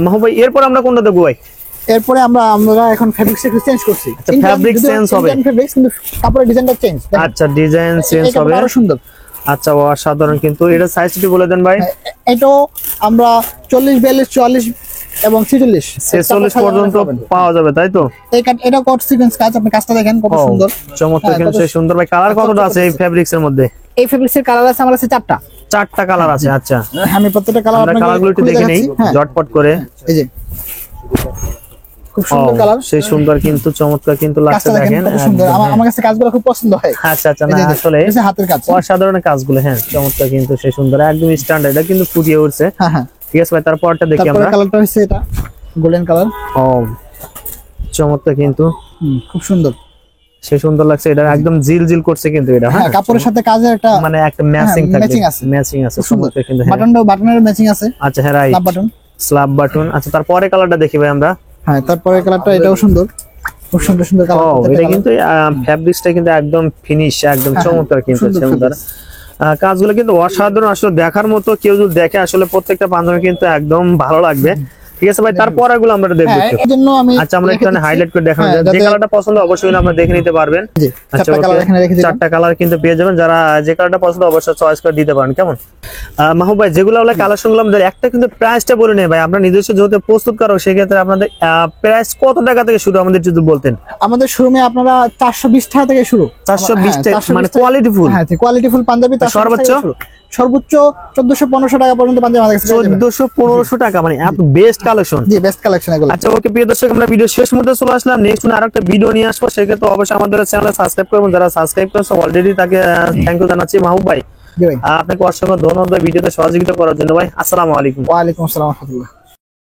মাহবুব ভাই এরপর আমরা কোনটা দেখবো ভাই? এরপরে আমরা এখন ফেব্রিক্স একটু চেঞ্জ করছি। আচ্ছা ফেব্রিক চেঞ্জ হবে, ফেব্রিক্স কিন্তু কাপড়ের ডিজাইনটা চেঞ্জ। আচ্ছা ডিজাইন চেঞ্জ হবে, আরো সুন্দর। আচ্ছা অসাধারণ। কিন্তু এটা সাইজটি বলে দেন ভাই। এটাও আমরা 40 42 44 এবং 46 পর্যন্ত পাওয়া যাবে তাই তো? এটা কট সিকোয়েন্স কাজ, আপনি কাজটা দেখেন কত সুন্দর, চমৎকার কিন্তু সেই সুন্দর ভাই। কালার কতটা আছে এই ফেব্রিক্স এর মধ্যে? এই ফেব্রিক্স এর কালার আছে আমার কাছে চারটা কালার আছে। আচ্ছা আমি প্রত্যেকটা কালার আপনাদের কালারগুলো একটু দেখে নেই ঝটপট করে। এই যে খুব সুন্দর কালার, সেই সুন্দর কিন্তু চমৎকার কিন্তু লাগছে দেখেন। আমার কাছে কাজগুলো খুব পছন্দ হয়। আচ্ছা না আসলে হাতের কাজ অসাধারণ কাজগুলো, হ্যাঁ চমৎকার কিন্তু সেই সুন্দর একদম স্ট্যান্ডার্ড, এটা কিন্তু ফুটিয়ে উঠছে। হ্যাঁ ঠিক আছে ভাই, তারপরটা দেখি আমরা। তারপরে কালারটা হচ্ছে এটা গোল্ডেন কালার। চমৎকার কিন্তু খুব সুন্দর, সেই সুন্দর লাগছে। এটা একদম জিল করছে কিন্তু এটা। হ্যাঁ কাপড়ের সাথে কাজের একটা মানে একটা ম্যাচিং আছে চমৎকার কিন্তু। বাটনের ম্যাচিং আছে। আচ্ছা হ্যাঁ রাইট, স্ল্যাব বাটন। আচ্ছা তারপরে কালারটা দেখি ভাই আমরা। হ্যাঁ তারপরে কালারটা এটাও সুন্দর, খুব সুন্দর কালার। এটা কিন্তু ফেব্রিক্সটা কিন্তু একদম ফিনিশ, একদম চমৎকার কিন্তু সুন্দর কাজগুলো কিন্তু অসাধারণ। আসলে দেখার মতো, কেউ যদি দেখে আসলে প্রত্যেকটা পাঞ্জাবি কিন্তু একদম ভালো লাগবে। ঠিক আছে ভাই, তারপর এগুলো আমরা দেখবো। আচ্ছা আমরা এখানে হাইলাইট করে দেখাবো, যে কালারটা পছন্দ অবশ্যই আমরা দেখে নিতে পারবেন। আচ্ছা চারটা কালার কিন্তু পেয়ে যাবেন, যারা যে কালারটা পছন্দ অবশ্যই চয়েস করে দিতে পারেন। কেমন মাহবুব ভাই, যেগুলো আমরা কালেকশন গুলো আমাদের একটা কিন্তু প্রাইসটা বলে নেই ভাই, আমরা নিজস্ব যেহেতু প্রস্তুত করো সেক্ষেত্রে আপনাদের প্রাইস কত টাকা থেকে শুরু আমাদের যদি বলতেন? আমাদের শোরুমে আপনারা 420 টাকা থেকে শুরু। 420 টাকা মানে কোয়ালিটিফুল? হ্যাঁ কোয়ালিটিফুল পাঞ্জাবি। সর্বোচ্চ 1400-1500 টাকা পর্যন্ত পাঞ্জাবি আমাদের কাছে 1400-1500 টাকা, মানে এত বেস্ট কালেকশন। জি বেস্ট কালেকশন এগুলো। আচ্ছা ওকে প্রিয় দর্শক, আমরা ভিডিও শেষ মুহূর্তে চলে আসলাম। নেক্সট আরেকটা ভিডিও নিয়ে আসবো, সেক্ষেত্রে অবশ্যই আমাদের চ্যানেল সাবস্ক্রাইব করবেন। যারা সাবস্ক্রাইব করেছে অলরেডি তাকে থ্যাংক ইউ জানাচ্ছি। মাহবুব ভাই আপনাকে অসংখ্য ধন্যবাদ ভিডিওতে সহযোগিতা করার জন্য ভাই। আসসালামু আলাইকুম। ওয়া আলাইকুম আসসালাম ওয়া রাহমাতুল্লাহ।